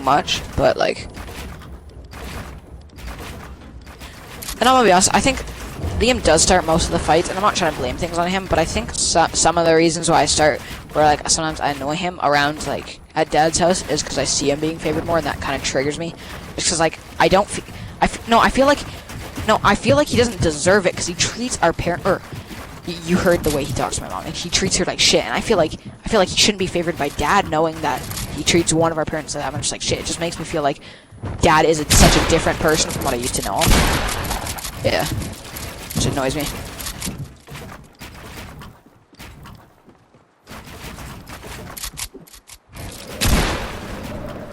much, but like, and I'm gonna be honest, I think Liam does start most of the fights, and I'm not trying to blame things on him, but I think some of the reasons why I start, where like sometimes I annoy him around like at Dad's house, is because I see him being favored more, and that kind of triggers me. It's because like I feel like he doesn't deserve it because he treats our parent, or you heard the way he talks to my mom, and he treats her like shit, and I feel like he shouldn't be favored by Dad, knowing that he treats one of our parents that much like shit. It just makes me feel like Dad is such a different person from what I used to know him. Yeah, which annoys me.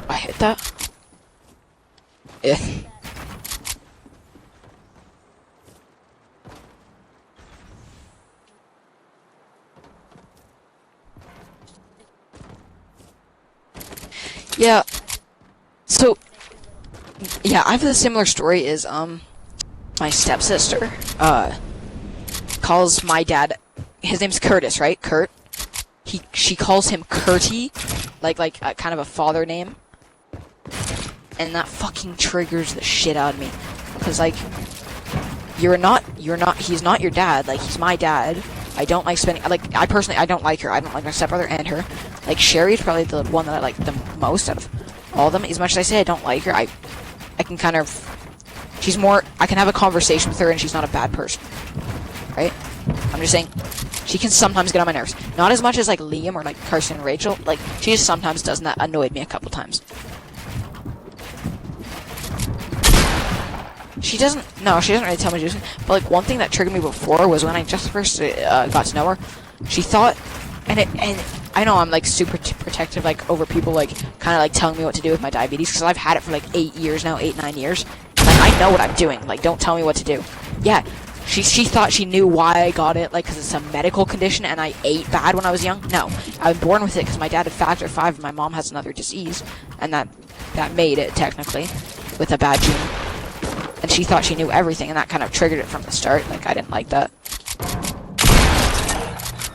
I hit that. Yeah. Yeah. So, yeah, I have a similar story. Is my stepsister calls my dad. His name's Curtis, right? Kurt. She calls him Curty, like kind of a father name, and that fucking triggers the shit out of me. Cause like, he's not your dad. Like, he's my dad. I don't like spending, like, I don't like her. I don't like my stepbrother and her. Like, Sherry's probably the one that I like the most out of all of them. As much as I say I don't like her, I can kind of, I can have a conversation with her and she's not a bad person. Right? I'm just saying, she can sometimes get on my nerves. Not as much as, like, Liam or, like, Carson and Rachel. Like, she just sometimes does, and that annoyed me a couple times. She doesn't really tell me to do something, but like one thing that triggered me before was when I just first got to know her. She thought, and I know I'm like super protective, like over people like kind of like telling me what to do with my diabetes, because I've had it for like 8 years now, 9 years. Like, I know what I'm doing. Like, don't tell me what to do. Yeah, she thought she knew why I got it, like because it's a medical condition and I ate bad when I was young. No, I was born with it because my dad had factor 5 and my mom has another disease, and that made it technically with a bad gene. And she thought she knew everything, and that kind of triggered it from the start. Like, I didn't like that.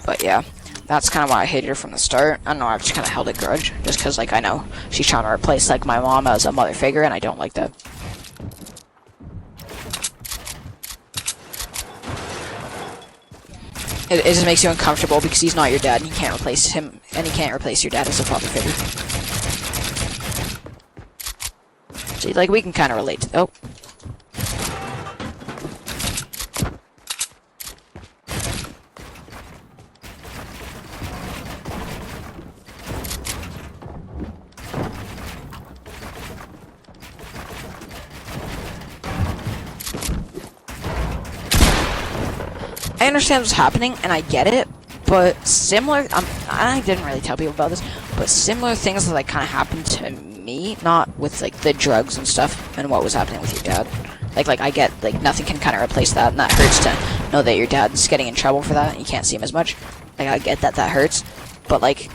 But yeah, that's kind of why I hated her from the start. I don't know, I've just kind of held a grudge. Just because, like, I know she's trying to replace, like, my mom as a mother figure, and I don't like that. It just makes you uncomfortable because he's not your dad, and you can't replace him, and he can't replace your dad as a father figure. See, like, we can kind of relate to... Oh. I understand what's happening, and I get it, but similar, I didn't really tell people about this, but similar things that like kind of happened to me, not with like the drugs and stuff, and what was happening with your dad. Like I get, like, nothing can kind of replace that, and that hurts to know that your dad's getting in trouble for that, and you can't see him as much. Like, I get that hurts, but like,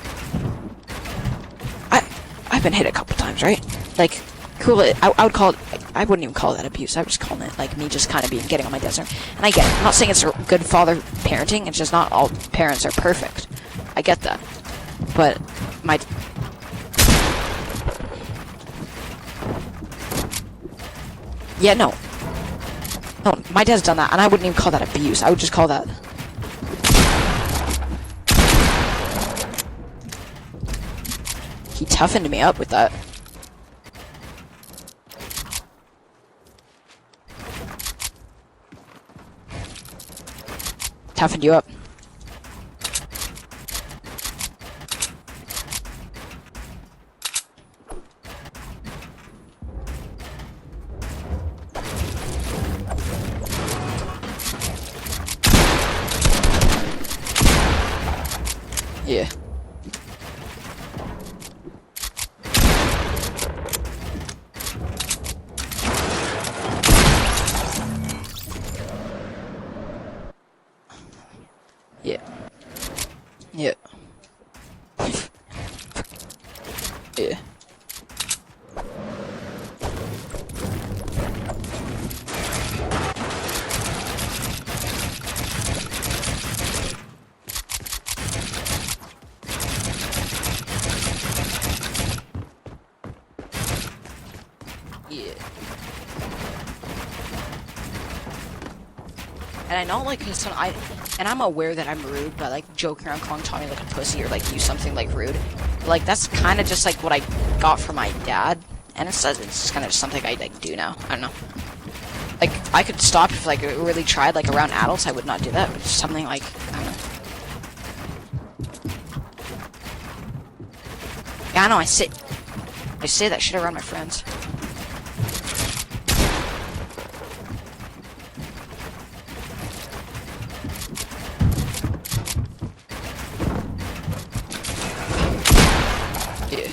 I've been hit a couple times, right? Like, cool, I would call it, I wouldn't even call that abuse, I would just call it, like, me just kind of getting on my dad's nerve. And I get it, I'm not saying it's a good father parenting, it's just not all parents are perfect. I get that. But, yeah, no, my dad's done that, and I wouldn't even call that abuse, I would just call that... He toughened me up with that. Toughened you up. Yeah. Yeah. Yeah. Yeah. Yeah. And I know, like, cause and I'm aware that I'm rude, but like joking around calling Tommy like a pussy or like use something like rude, but, like that's kind of just like what I got from my dad, and it's kind of just something I like do now. I don't know. Like I could stop if like I really tried. Like around adults, I would not do that. But just something like I don't know. Yeah, I know. I say that shit around my friends. Yeah.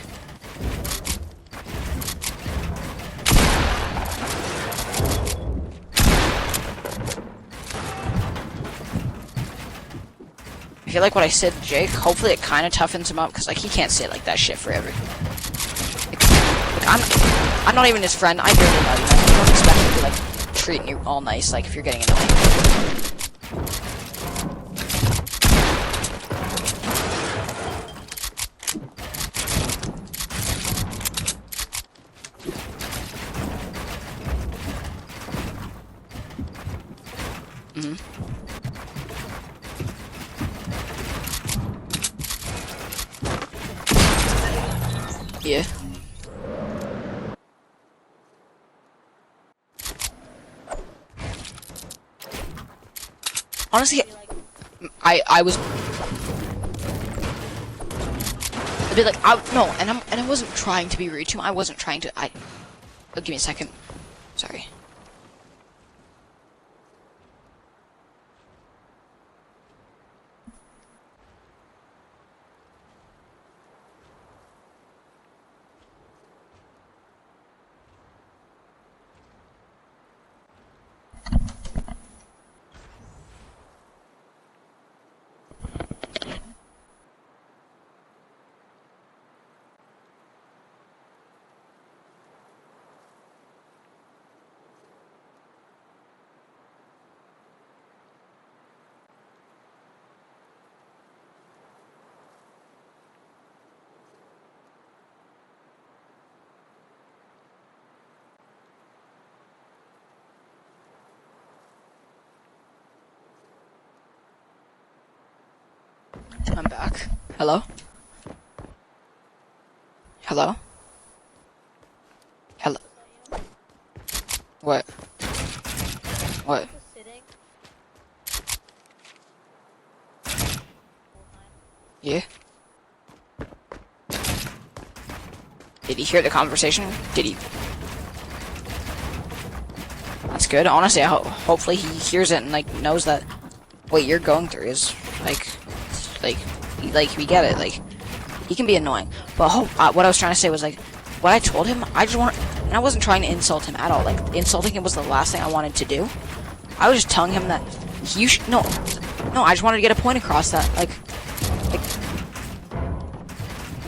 I feel like what I said to Jake, hopefully it kind of toughens him up, because like he can't say like that shit forever. Like, I'm not even his friend. I barely know you. Man. I don't expect him to like treating you all nice. Like if you're getting annoying. Yeah. Honestly, I was a bit like no, and I wasn't trying to be rude to him. I wasn't trying to. Oh, give me a second. Sorry. I'm back. Hello? Hello? Hello? What? What? Yeah? Did he hear the conversation? Did he? That's good. Honestly, hopefully he hears it and like knows that what you're going through is like we get it. Like he can be annoying, but what I was trying to say was like what I told him. And I wasn't trying to insult him at all. Like insulting him was the last thing I wanted to do. I was just telling him that no. I just wanted to get a point across that like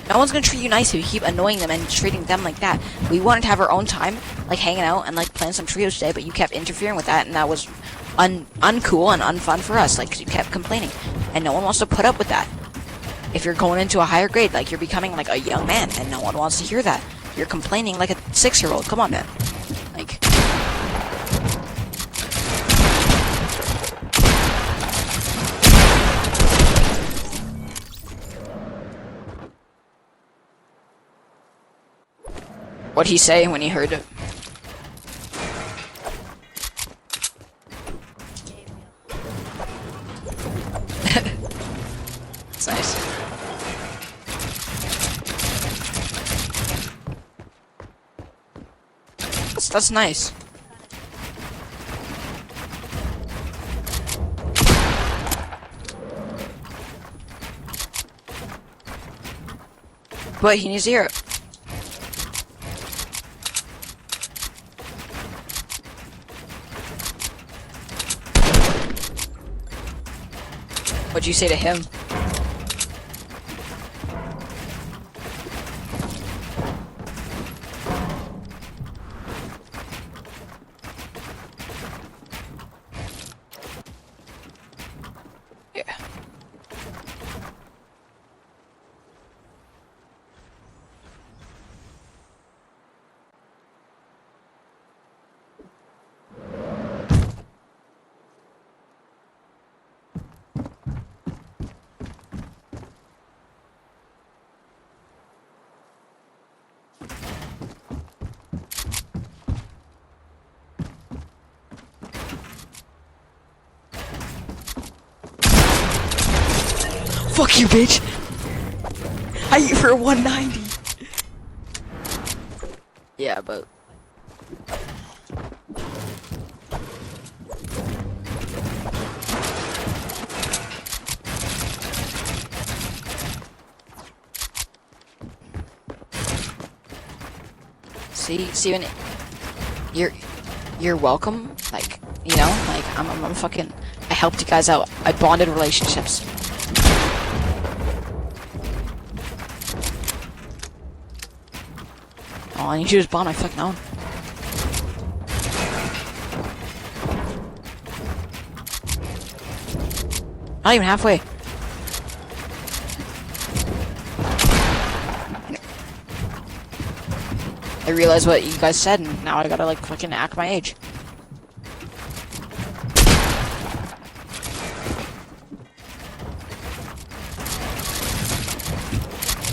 no one's gonna treat you nice if you keep annoying them and treating them like that. We wanted to have our own time, like hanging out and like playing some trios today, but you kept interfering with that, and that was uncool and unfun for us. Like, 'cause you kept complaining, and no one wants to put up with that. If you're going into a higher grade, like you're becoming like a young man, and no one wants to hear that. You're complaining like a 6-year-old. Come on, man. Like. What'd he say when he heard it? That's nice. That's nice. But he needs to hear it. What'd you say to him? Yeah. Fuck you, bitch. I eat for 190. Yeah, but see when you're welcome. Like, you know, like I'm fucking. I helped you guys out. I bonded relationships. All I need to do is bond my fucking own. Not even halfway. I realized what you guys said, and now I gotta like fucking act my age.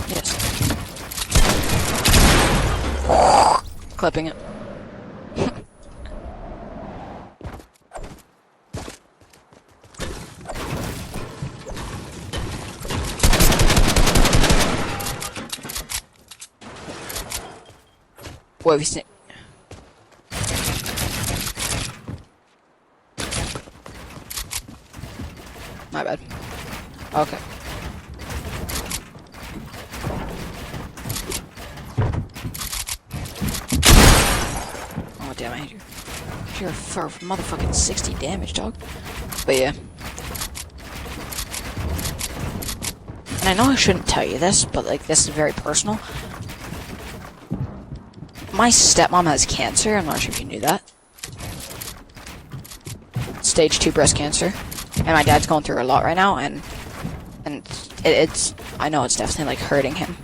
Yes. Clipping it. What have you seen? My bad. Okay. Oh damn, I hate you. You're for motherfucking 60 damage, dog. But yeah. And I know I shouldn't tell you this, but like this is very personal. My stepmom has cancer. I'm not sure if you knew that. Stage 2 breast cancer. And my dad's going through a lot right now, and it's I know it's definitely like hurting him.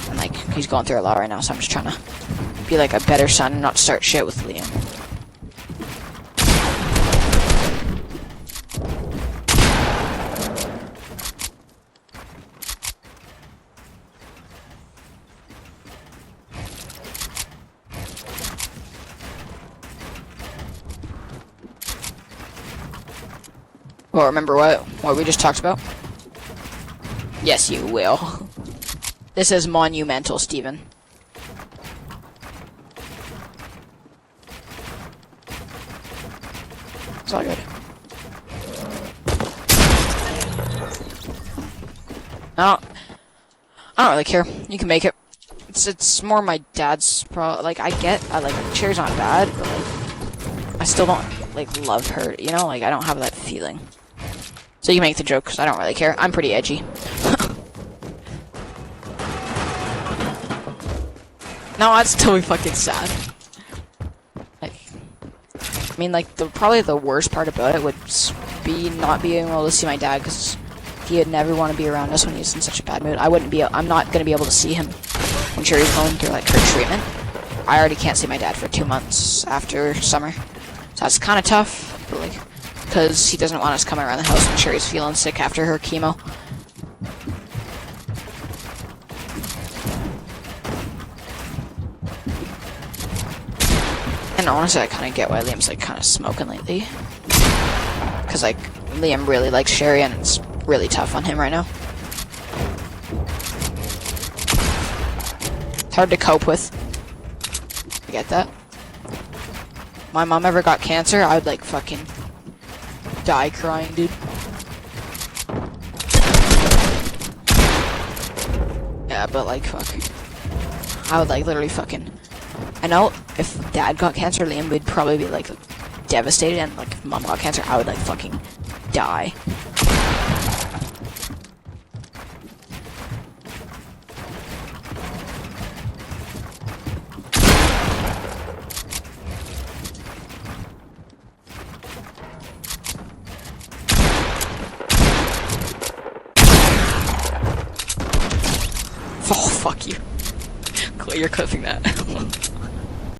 And like he's going through a lot right now, so I'm just trying to be like a better son and not start shit with Liam. Well, remember what we just talked about? Yes, you will. This is monumental, Steven. It's all good. I don't really care. You can make it. It's more my dad's like I like Cherry's not bad, but like I still don't like love her, you know, like I don't have that feeling. So you can make the joke, because I don't really care. I'm pretty edgy. No, that's totally fucking sad. Like, I mean, like, probably the worst part about it would be not being able to see my dad, because he'd never want to be around us when he's in such a bad mood. I'm not going to be able to see him when Cherry's going through, like, her treatment. I already can't see my dad for 2 months after summer. So that's kind of tough, but, like, because he doesn't want us coming around the house when Cherry's feeling sick after her chemo. And honestly, I kind of get why Liam's like kind of smoking lately. Because like Liam really likes Sherry, and it's really tough on him right now. It's hard to cope with. I get that. My mom ever got cancer, I would like fucking die crying, dude. Yeah, but like fuck. I would like literally fucking. I know if dad got cancer, Liam would probably be like devastated, and like if mom got cancer, I would like fucking die. Oh, fuck you. You're clipping that.